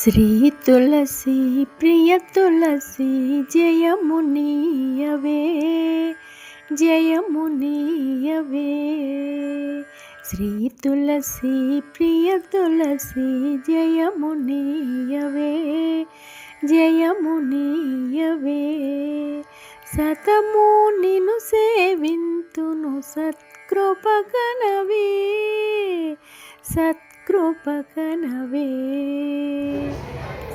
శ్రీ తులసి ప్రియ తులసి జయమునీయవే జయమునీయవే. శ్రీ తులసి ప్రియ తులసి జయమునీయవే జయమునీయవే. సతము నిను సేవింతును సత్కృపకనవే సత్కృపకనవే.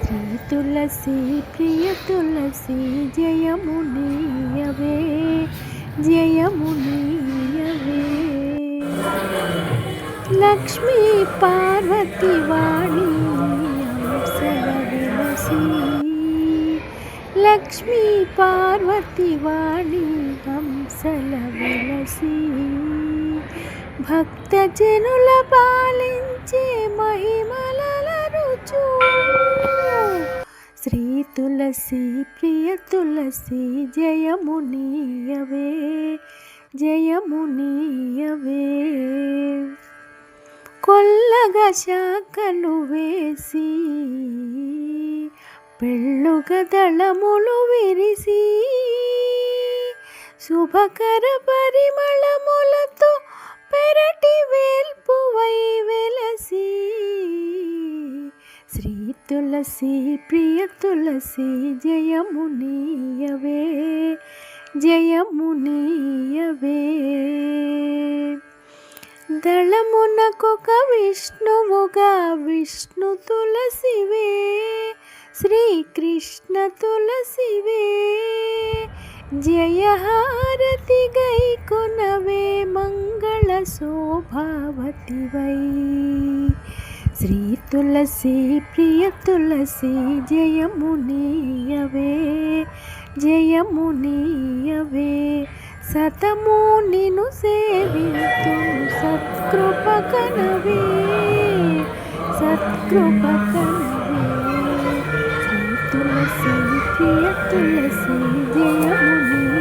శ్రీ తులసి ప్రియ తులసి జయమునీయవే జయమునీయవే. లక్ష్మీ పార్వతి వాణి హంసల విలసి, లక్ష్మీ పార్వతి వాణి హంసల విలసి. భక్తజనుల పాలించే మహిమల రుచు. శ్రీ తులసి ప్రియ తులసి జయమునీయవే జయమునీయవే. కొల్లగా శాఖలు వేసి పెళ్ళుగా దళములు విరిసి, శుభకర పరిమళములతో పెరటి వేల్పువై వెలసి. శ్రీ తులసి ప్రియ తులసి జయమునీయవే జయమునీయవే. దళమునకొక విష్ణువుగా విష్ణు తులసివే, శ్రీకృష్ణ తులసివే. జయహారతి గైకొనవే మంగళ శోభావతివై. శ్రీ తులసి ప్రియ తులసి జయమునీయవే జయమునీయవే. సతము నిను సేవింతును సత్కృపకనవే సత్కృపకనవే. శ్రీ తులసి ప్రియ తులసి జయమునీయవే.